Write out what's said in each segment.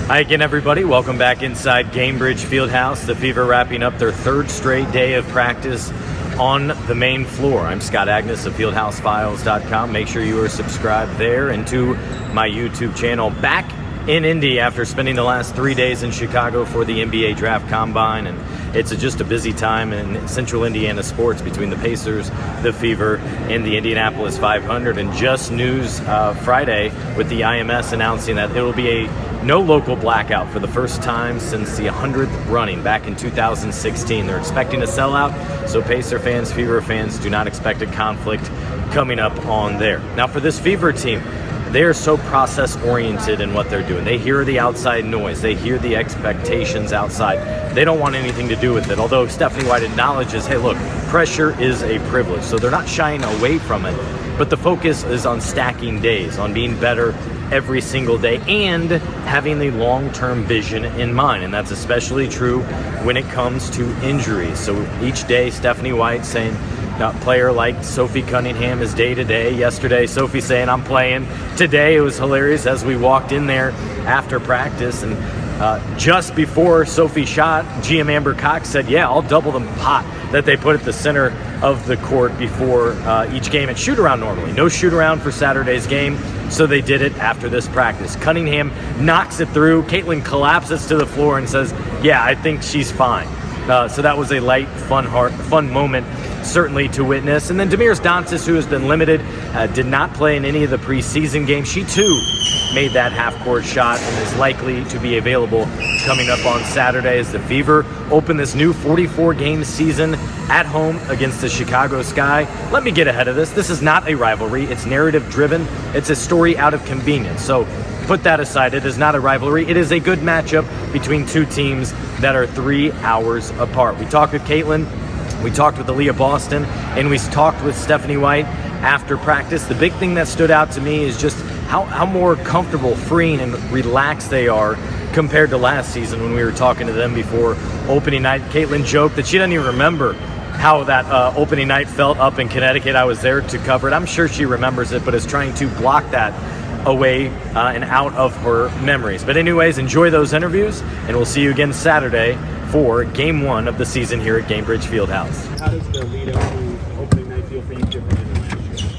Hi again, everybody. Welcome back inside Gainbridge Fieldhouse. The Fever wrapping up their third straight day of practice on the main floor. I'm Scott Agness of FieldhouseFiles.com. Make sure you are subscribed there and to my YouTube channel. Back in Indy after spending the last 3 days in Chicago for the NBA Draft Combine, and it's just a busy time in Central Indiana sports between the Pacers, the Fever, and the Indianapolis 500. And just news Friday with the IMS announcing that it will be a no local blackout for the first time since the 100th running back in 2016. They're expecting a sellout, so Pacer fans, Fever fans, do not expect a conflict coming up on there. Now for this Fever team, they are so process-oriented in what they're doing. They hear the outside noise. They hear the expectations outside. They don't want anything to do with it, although Steph White acknowledges, hey, look, pressure is a privilege, so they're not shying away from it, but the focus is on stacking days, on being better every single day, and having the long-term vision in mind, and that's especially true when it comes to injuries. So each day, Stephanie White saying, a player like Sophie Cunningham is day-to-day. Yesterday, Sophie saying, I'm playing. Today, it was hilarious as we walked in there after practice, and just before Sophie shot, GM Amber Cox said, yeah, I'll double the pot that they put at the center of the court before each game at shoot-around normally. No shoot-around for Saturday's game, so they did it after this practice. Cunningham knocks it through. Caitlin collapses to the floor and says, yeah, I think she's fine. So that was a light, fun moment, certainly to witness. And then Damiris, who has been limited, did not play in any of the preseason games. She too made that half-court shot and is likely to be available coming up on Saturday as the Fever open this new 44-game season at home against the Chicago Sky. Let me get ahead of this. This is not a rivalry. It's narrative-driven. It's a story out of convenience. So put that aside. It is not a rivalry. It is a good matchup between two teams that are 3 hours apart. We talked with Caitlin, we talked with Aliyah Boston, and we talked with Stephanie White after practice. The big thing that stood out to me is just how more comfortable, freeing, and relaxed they are compared to last season when we were talking to them before opening night. Caitlin joked that she doesn't even remember how that opening night felt up in Connecticut. I was there to cover it. I'm sure she remembers it, but is trying to block that away and out of her memories. But anyways, enjoy those interviews, and we'll see you again Saturday for Game 1 of the season here at Gainbridge Fieldhouse. How does the lead up to opening night feel for you different than last year?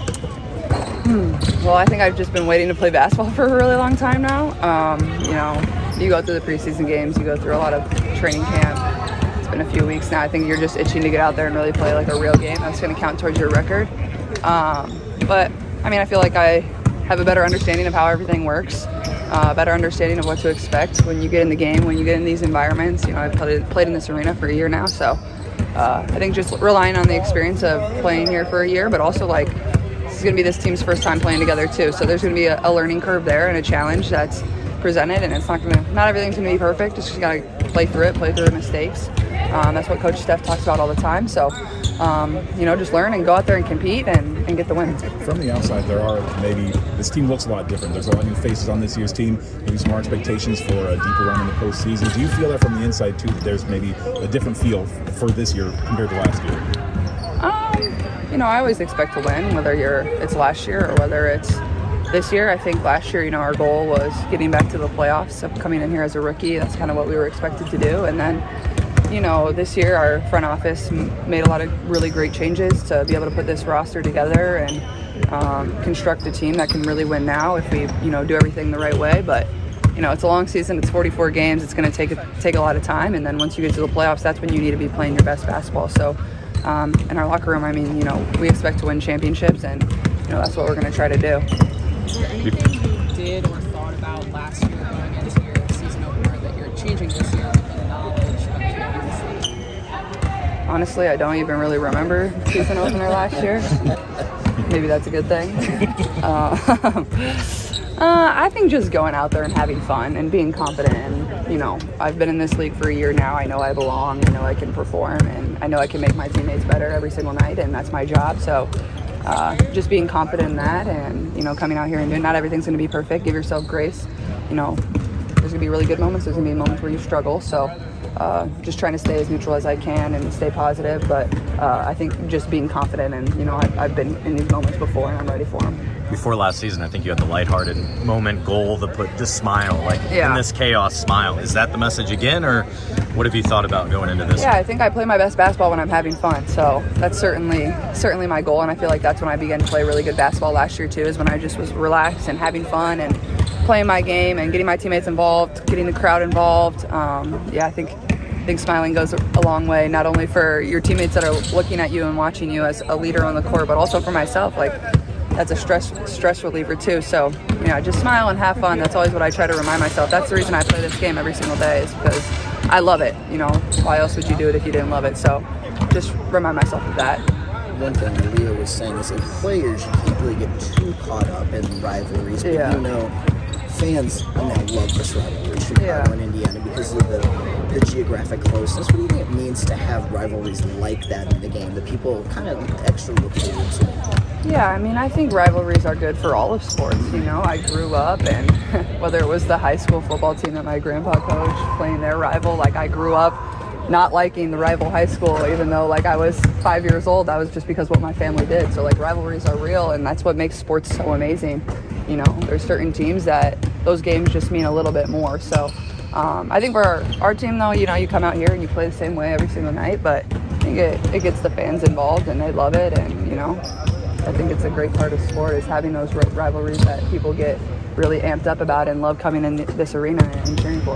Well, I think I've just been waiting to play basketball for a really long time now. You go through the preseason games, you go through a lot of training camp. It's been a few weeks now. I think you're just itching to get out there and really play like a real game. That's going to count towards your record. But, I mean, I feel like I have a better understanding of how everything works, a better understanding of what to expect when you get in the game, when you get in these environments. I've played in this arena for a year now, so I think just relying on the experience of playing here for a year, but also like this is going to be this team's first time playing together too, so there's going to be a learning curve there and a challenge that's presented, and it's not everything's going to be perfect. It's just got to play through the mistakes. That's what Coach Steph talks about all the time. So, just learn and go out there and compete and get the win. From the outside, this team looks a lot different. There's a lot of new faces on this year's team, maybe some more expectations for a deeper run in the postseason. Do you feel that from the inside, too, that there's maybe a different feel for this year compared to last year? I always expect to win, whether it's last year or whether it's this year. I think last year, our goal was getting back to the playoffs. So coming in here as a rookie, that's kind of what we were expected to do. And then this year our front office made a lot of really great changes to be able to put this roster together and construct a team that can really win now if we, do everything the right way. But, it's a long season. It's 44 games. It's going to take a lot of time. And then once you get to the playoffs, that's when you need to be playing your best basketball. So in our locker room, we expect to win championships, and, that's what we're going to try to do. Is there anything you did or thought about last year going into your season opener that you're changing this year with the knowledge of Kansas? Honestly, I don't even really remember season opener last year. Maybe that's a good thing. I think just going out there and having fun and being confident. And, I've been in this league for a year now. I know I belong. I know I can perform. And I know I can make my teammates better every single night. And that's my job. So just being confident in that and, coming out here and doing, not everything's going to be perfect. Give yourself grace. There's going to be really good moments. There's going to be moments where you struggle. So just trying to stay as neutral as I can and stay positive. But I think just being confident and, I've been in these moments before and I'm ready for them. before last season, I think you had the lighthearted moment goal to put this smile, like in this chaos smile. Is that the message again, or what have you thought about going into this? Yeah, I think I play my best basketball when I'm having fun. So that's certainly my goal, and I feel like that's when I began to play really good basketball last year too, is when I just was relaxed and having fun and playing my game and getting my teammates involved, getting the crowd involved. I think smiling goes a long way, not only for your teammates that are looking at you and watching you as a leader on the court, but also for myself. Like, that's a stress reliever too. So, just smile and have fun. That's always what I try to remind myself. That's the reason I play this game every single day, is because I love it. Why else would you do it if you didn't love it? So just remind myself of that. One thing Aliyah was saying is that players, you can't really get too caught up in rivalries, but fans now love this rivalry, Chicago and Indiana, because of the geographic closeness. What do you think it means to have rivalries like that in the game that people kind of extra look forward to? Yeah, I think rivalries are good for all of sports. I grew up, and whether it was the high school football team that my grandpa coached playing their rival, like I grew up not liking the rival high school, even though I was 5 years old. That was just because what my family did. So rivalries are real, and that's what makes sports so amazing. There's certain teams that those games just mean a little bit more. So I think for our team though, you come out here and you play the same way every single night, but I think it gets the fans involved and they love it, and I think it's a great part of sport, is having those rivalries that people get really amped up about and love coming in this arena and cheering for.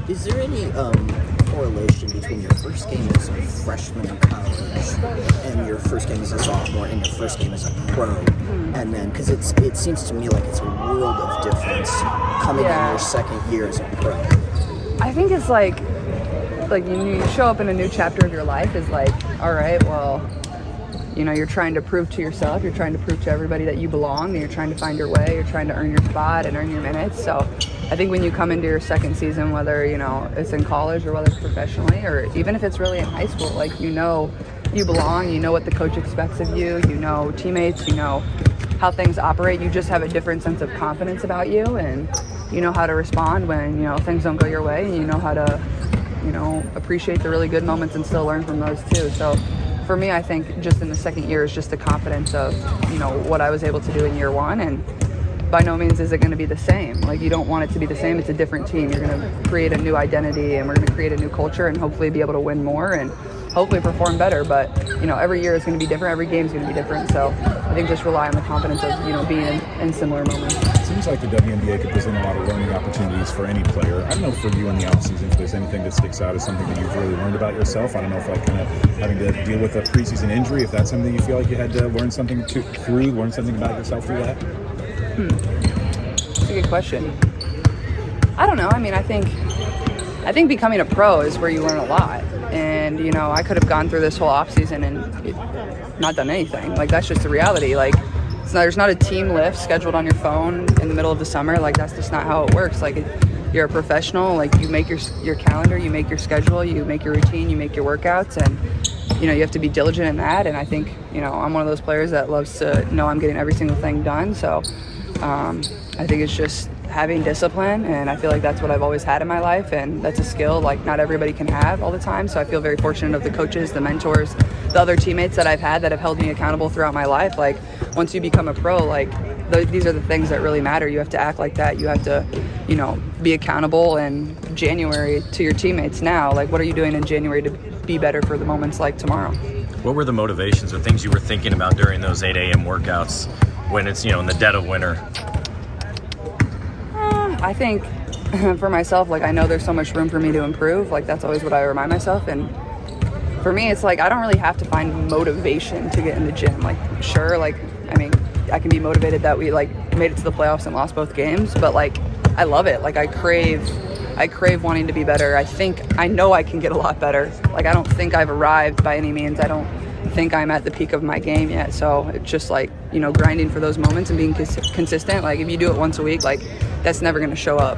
Is there any correlation between your first game as a freshman in college and your first game as a sophomore and your first game as a pro? And then, because it seems to me like it's a world of difference coming in your second year as a pro. I think it's like you show up in a new chapter of your life, is all right, well, you're trying to prove to yourself, you're trying to prove to everybody that you belong, and you're trying to find your way, you're trying to earn your spot and earn your minutes. So I think when you come into your second season, whether, it's in college or whether it's professionally, or even if it's really in high school, you belong, you know what the coach expects of you, teammates, how things operate. You just have a different sense of confidence about you, and you know how to respond when, things don't go your way, and you know how to, appreciate the really good moments and still learn from those too. So for me, I think just in the second year is just the confidence of, what I was able to do in year one. And by no means is it going to be the same. You don't want it to be the same. It's a different team. You're going to create a new identity, and we're going to create a new culture, and hopefully be able to win more and hopefully perform better. But, every year is going to be different. Every game is going to be different. So I think just rely on the confidence of, being in similar moments. It seems like the WNBA could present a lot of learning opportunities for any player. I don't know for you in the offseason if there's anything that sticks out as something that you've really learned about yourself. I don't know if kind of having to deal with a preseason injury, if that's something you feel like you had to learn something about yourself through that. That's a good question. I don't know. I think becoming a pro is where you learn a lot. And, I could have gone through this whole offseason and not done anything. That's just the reality. There's not a team lift scheduled on your phone in the middle of the summer. That's just not how it works. You're a professional. You make your calendar, you make your schedule, you make your routine, you make your workouts, and you have to be diligent in that. And I think I'm one of those players that loves to know I'm getting every single thing done. So I think it's just having discipline, and I feel like that's what I've always had in my life, and that's a skill not everybody can have all the time. So I feel very fortunate of the coaches, the mentors, the other teammates that I've had that have held me accountable throughout my life. Once you become a pro, these are the things that really matter. You have to act like that. You have to, be accountable in January to your teammates now. What are you doing in January to be better for the moments like tomorrow? What were the motivations or things you were thinking about during those 8 a.m. workouts when it's, in the dead of winter? I think for myself, I know there's so much room for me to improve. That's always what I remind myself. And for me, it's I don't really have to find motivation to get in the gym. Sure, I can be motivated that we made it to the playoffs and lost both games, but I love it. I crave wanting to be better. I know I can get a lot better. I don't think I've arrived by any means. I don't think I'm at the peak of my game yet. So it's just grinding for those moments and being consistent. If you do it once a week, that's never going to show up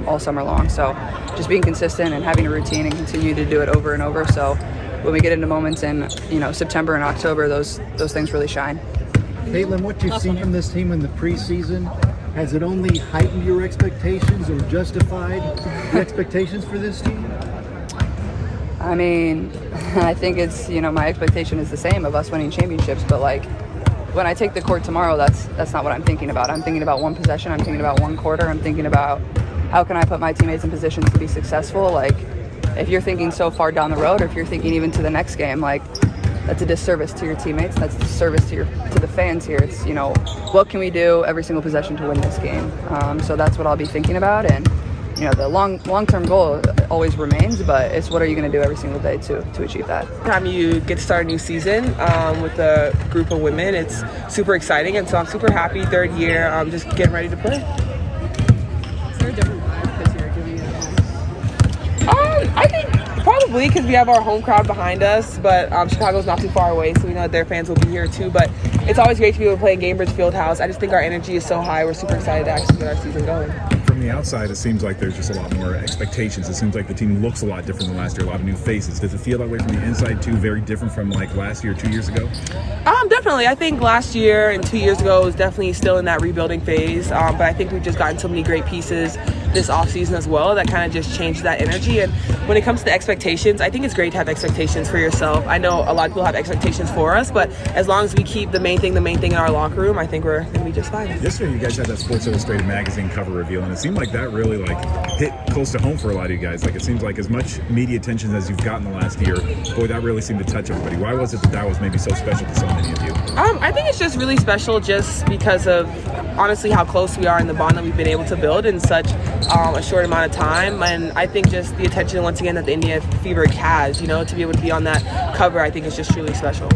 all summer long. So just being consistent and having a routine and continue to do it over and over. So when we get into moments in September and October, those things really shine. Caitlin, what you've seen from this team in the preseason, has it only heightened your expectations or justified the expectations for this team? I think it's, my expectation is the same of us winning championships, but when I take the court tomorrow, that's not what I'm thinking about. I'm thinking about one possession. I'm thinking about one quarter. I'm thinking about how can I put my teammates in positions to be successful. Like, if you're thinking so far down the road, or if you're thinking even to the next game, like, that's a disservice to your teammates. That's a disservice to the fans here. It's, you know, what can we do every single possession to win this game? So that's what I'll be thinking about. And, you know, the long-term goal always remains, but it's what are you going to do every single day to achieve that. Time you get to start a new season with a group of women, it's super exciting, and so I'm super happy. Third year, I'm just getting ready to play. Is there a different vibe this year giving you at home? I think probably because we have our home crowd behind us, but Chicago's not too far away, so we know that their fans will be here too. But it's always great to be able to play in Gainbridge Fieldhouse. I just think our energy is so high. We're super excited to actually get our season going. From the outside, it seems like there's just a lot more expectations. It seems like the team looks a lot different than last year, a lot of new faces. Does it feel that way from the inside too, very different from like last year, 2 years ago? Definitely. I think last year and 2 years ago was definitely still in that rebuilding phase, but I think we've just gotten so many great pieces this offseason as well that kind of just changed that energy. And when it comes to expectations, I think it's great to have expectations for yourself. I know a lot of people have expectations for us, but as long as we keep the main thing in our locker room, I think we're going to be just fine. Yesterday, you guys had that Sports Illustrated magazine cover reveal, and it seemed like that really hit close to home for a lot of you guys. Like, it seems like as much media attention as you've gotten the last year, boy, that really seemed to touch everybody. Why was it that was maybe so special to so many of you? I think it's just really special just because of honestly how close we are in the bond that we've been able to build in such a short amount of time. And I think just the attention once again that the India Fever has, you know, to be able to be on that cover, I think is just truly special.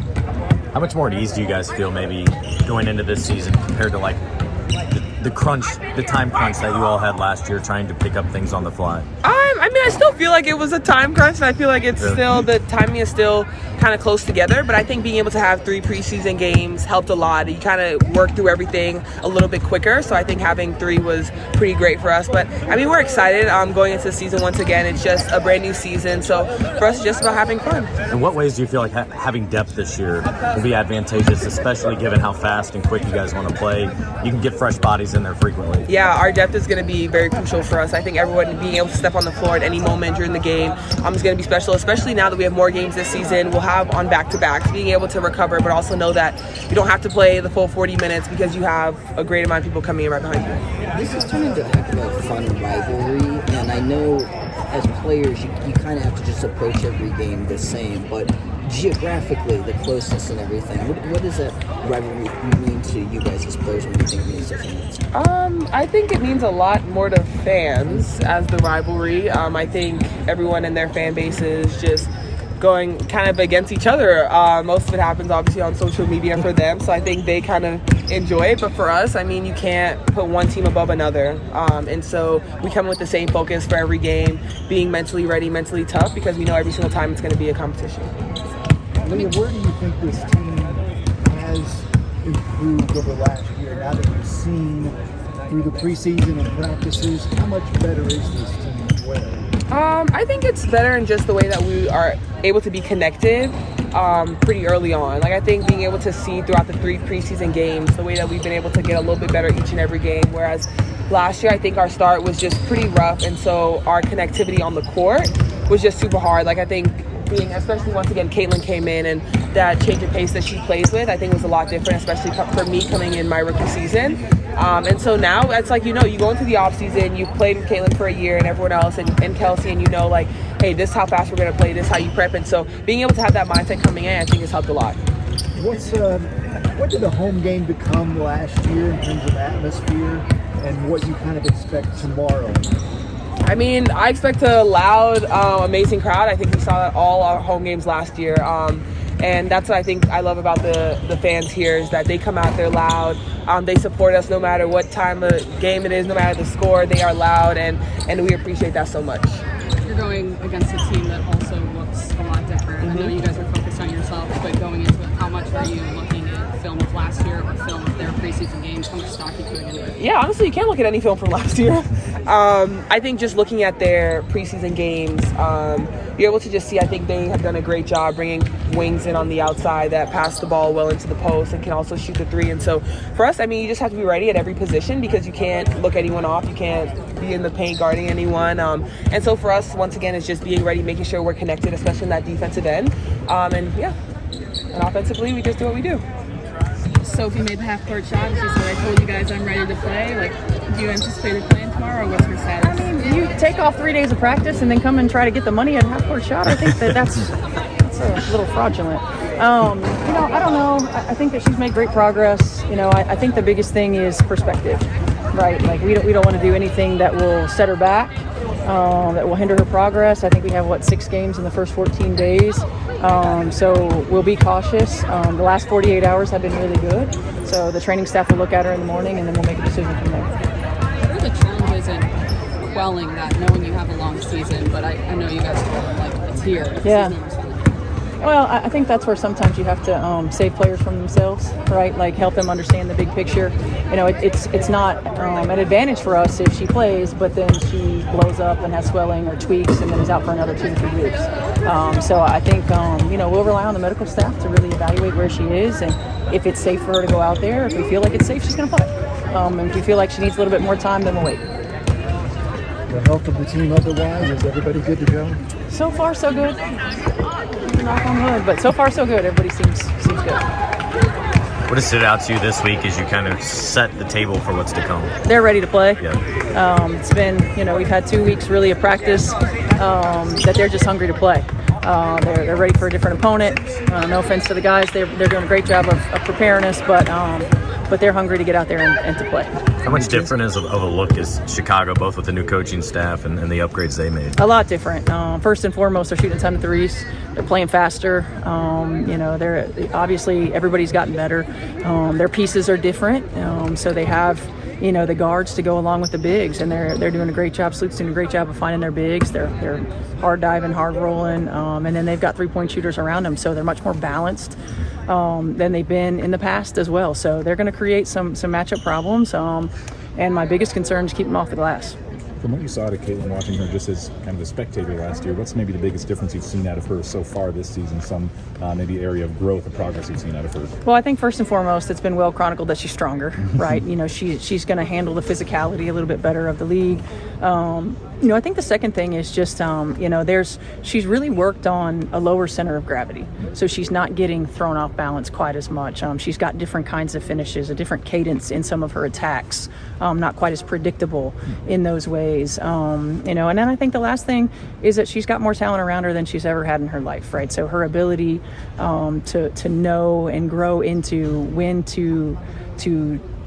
How much more at ease do you guys feel maybe going into this season compared to like the time crunch that you all had last year trying to pick up things on the fly? I mean, I still feel like it was a time crunch, and I feel like it's still, the timing is still kind of close together, but I think being able to have 3 preseason games helped a lot. You kind of work through everything a little bit quicker, so I think having 3 was pretty great for us. But I mean, we're excited going into the season once again. It's just a brand new season, so for us, it's just about having fun. In what ways do you feel like having depth this year will be advantageous, especially given how fast and quick you guys want to play? You can get fresh bodies in there frequently. Yeah, our depth is going to be very crucial for us. I think everyone being able to step on the floor at any moment during the game is going to be special, especially now that we have more games this season. We'll have on back-to-backs, being able to recover, but also know that you don't have to play the full 40 minutes because you have a great amount of people coming in right behind you. This has turned into a heck of a fun rivalry, and I know as players you kind of have to just approach every game the same, but geographically, the closeness and everything, what does that rivalry mean to you guys as players when you think of these different things? I think it means a lot more to fans as the rivalry. I think everyone in their fan base is just going kind of against each other. Most of it happens obviously on social media for them, so I think they kind of enjoy it. But for us, I mean, you can't put one team above another, and so we come with the same focus for every game, being mentally ready, mentally tough, because we know every single time it's going to be a competition. Aliyah, where do you think this team has improved over last year now that you've seen through the preseason and practices? How much better is this team? Where? I think it's better in just the way that we are able to be connected pretty early on. Like, I think being able to see throughout the 3 preseason games the way that we've been able to get a little bit better each and every game, whereas last year I think our start was just pretty rough, and so our connectivity on the court was just super hard. Like, I think especially once again Caitlin came in, and that change of pace that she plays with I think was a lot different, especially for me coming in my rookie season. And so now it's like, you know, you go into the off season, you've played with Caitlin for a year and everyone else and Kelsey, and you know, like, hey, this is how fast we're going to play, this is how you prep. And so being able to have that mindset coming in, I think has helped a lot. What did the home game become last year in terms of atmosphere, and what you kind of expect tomorrow? I mean, I expect a loud, amazing crowd. I think we saw that all our home games last year. And that's what I think I love about the fans here, is that they come out, they're loud. They support us no matter what time of game it is, no matter the score. They are loud, and we appreciate that so much. You're going against a team that also looks a lot different. I know you guys are focused on yourselves, but going into it, how much are you looking at film of last year or film of their preseason games? How much stock are you putting into it? Yeah, honestly, you can't look at any film from last year. I think just looking at their preseason games, you're able to just see, I think they have done a great job bringing wings in on the outside that pass the ball well into the post and can also shoot the 3. And so for us, I mean, you just have to be ready at every position because you can't look anyone off. You can't be in the paint guarding anyone. And so for us, once again, it's just being ready, making sure we're connected, especially in that defensive end. And offensively, we just do what we do. Sophie made the half-court shot, and she said, "I told you guys I'm ready to play." Like, do you anticipate her playing tomorrow, or what's her status? I mean, you take off 3 days of practice and then come and try to get the money at a half-court shot. I think that's a little fraudulent. I don't know. I think that she's made great progress. I think the biggest thing is perspective, right? Like we don't want to do anything that will set her back, that will hinder her progress. I think we have 6 games in the first 14 days, so we'll be cautious. The last 48 hours have been really good, so the training staff will look at her in the morning and then we'll make a decision from there. What are the challenges in quelling that, knowing you have a long season? But I know you guys feel like it's here. Yeah. Well, I think that's where sometimes you have to save players from themselves, right? Like help them understand the big picture. It's not an advantage for us if she plays, but then she blows up and has swelling or tweaks and then is out for another 2 to 3 weeks. So I think, we'll rely on the medical staff to really evaluate where she is. And if it's safe for her to go out there, if we feel like it's safe, she's going to play. And if we feel like she needs a little bit more time, then we'll wait. The health of the team otherwise, is everybody good to go? So far, so good. Knock on wood, but so far so good. Everybody seems good. What has stood out to you this week as you kind of set the table for what's to come? They're ready to play. Yeah. It's been, we've had 2 weeks really of practice, that they're just hungry to play. They're ready for a different opponent. No offense to the guys, they're doing a great job of preparing us, but they're hungry to get out there and to play. How much different of a look is Chicago, both with the new coaching staff and the upgrades they made? A lot different. First and foremost, they're shooting a ton of threes. They're playing faster. They're obviously everybody's gotten better. Their pieces are different, so they have the guards to go along with the bigs, and they're doing a great job. Sloot's doing a great job of finding their bigs. They're hard diving, hard rolling, and then they've got 3-point shooters around them, so they're much more balanced than they've been in the past as well. So they're going to create some matchup problems, and my biggest concern is keeping them off the glass. From what you saw to Caitlin, watching her just as kind of a spectator last year, what's maybe the biggest difference you've seen out of her so far this season? Some maybe area of growth or progress you've seen out of her? Well, I think first and foremost, it's been well chronicled that she's stronger, right? She's going to handle the physicality a little bit better of the league. I think the second thing is just, she's really worked on a lower center of gravity. So she's not getting thrown off balance quite as much. She's got different kinds of finishes, a different cadence in some of her attacks, not quite as predictable in those ways. And then I think the last thing is that she's got more talent around her than she's ever had in her life, right? So her ability to know and grow into when to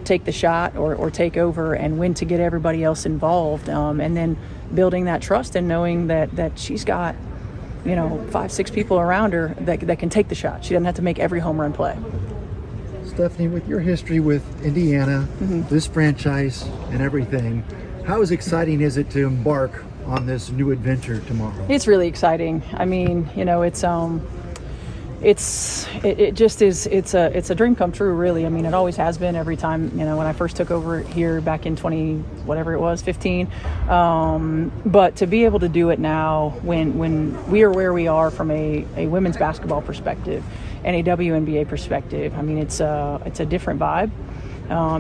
take the shot or take over and when to get everybody else involved, and then building that trust and knowing that she's got 5-6 people around her that can take the shot. She doesn't have to make every home run play. Stephanie, with your history with Indiana, this franchise and everything, how exciting is it to embark on this new adventure tomorrow? It's really exciting. I mean, it just is. It's a dream come true, really. I mean, it always has been. Every time, when I first took over here back in 15. But to be able to do it now, when we are where we are from a women's basketball perspective and a WNBA perspective, I mean, it's a different vibe.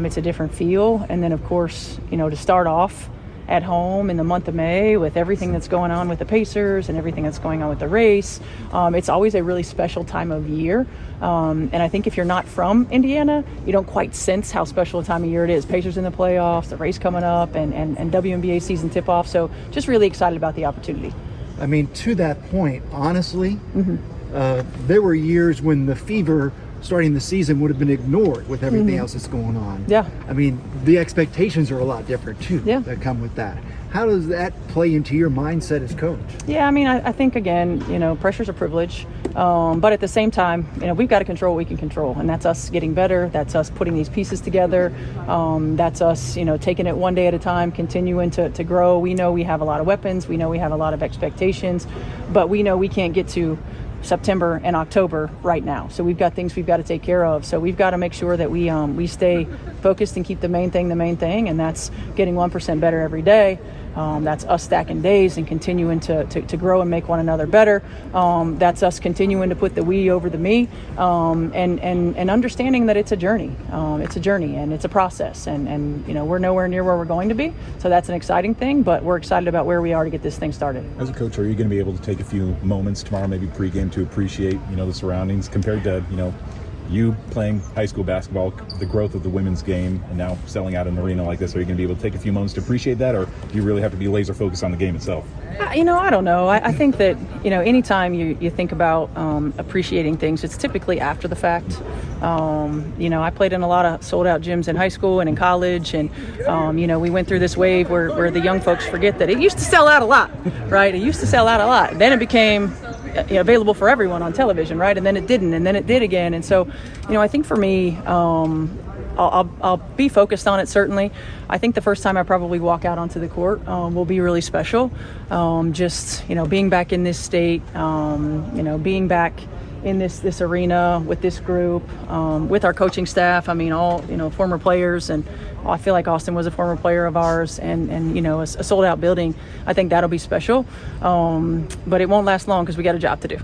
It's a different feel, and then of course, to start off at home in the month of May with everything that's going on with the Pacers and everything that's going on with the race. It's always a really special time of year. And I think if you're not from Indiana, you don't quite sense how special a time of year it is. Pacers in the playoffs, the race coming up, and WNBA season tip-off. So just really excited about the opportunity. I mean, to that point, honestly, there were years when the Fever starting the season would have been ignored with everything else that's going on. Yeah. I mean, the expectations are a lot different too that come with that. How does that play into your mindset as coach? Yeah, I mean, I think, again, pressure's a privilege. But at the same time, we've got to control what we can control. And that's us getting better. That's us putting these pieces together. That's us, taking it one day at a time, continuing to grow. We know we have a lot of weapons. We know we have a lot of expectations. But we know we can't get to September and October right now. So we've got things we've got to take care of. So we've got to make sure that we stay focused and keep the main thing, and that's getting 1% better every day. That's us stacking days and continuing to grow and make one another better. That's us continuing to put the we over the me, and understanding that it's a journey. It's a journey and it's a process, and we're nowhere near where we're going to be. So that's an exciting thing, but we're excited about where we are to get this thing started. As a coach, are you going to be able to take a few moments tomorrow, maybe pregame, to appreciate the surroundings compared to You playing high school basketball, the growth of the women's game, and now selling out an arena like this, are you going to be able to take a few moments to appreciate that, or do you really have to be laser focused on the game itself? I don't know. I think that, anytime you think about appreciating things, it's typically after the fact. I played in a lot of sold out gyms in high school and in college, and, we went through this wave where the young folks forget that it used to sell out a lot, right? It used to sell out a lot. Then it became available for everyone on television, right? And then it didn't, and then it did again. And so, I think for me, I'll be focused on it, certainly. I think the first time I probably walk out onto the court will be really special. Being back in this state, being back in this arena with this group, with our coaching staff. I mean, all, former players, and I feel like Austin was a former player of ours, and a sold out building. I think that'll be special. But it won't last long because we got a job to do.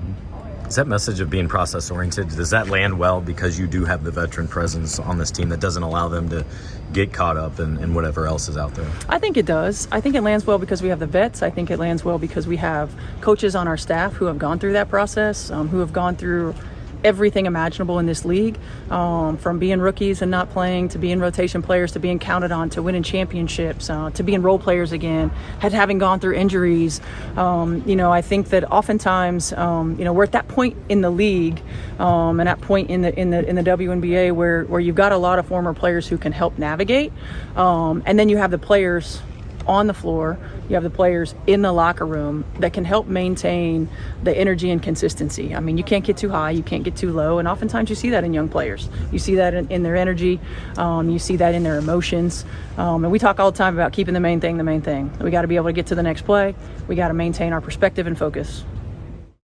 Is that message of being process oriented, does that land well because you do have the veteran presence on this team that doesn't allow them to get caught up in whatever else is out there? I think it does. I think it lands well because we have the vets. I think it lands well because we have coaches on our staff who have gone through that process, who have gone through everything imaginable in this league, from being rookies and not playing, to being rotation players, to being counted on, to winning championships, to being role players again, having gone through injuries. I think that oftentimes, we're at that point in the league, and that point in the WNBA where you've got a lot of former players who can help navigate, and then you have the players on the floor, you have the players in the locker room that can help maintain the energy and consistency. I mean, you can't get too high, you can't get too low, and oftentimes you see that in young players. You see that in their energy, you see that in their emotions, and we talk all the time about keeping the main thing the main thing. We got to be able to get to the next play, we got to maintain our perspective and focus.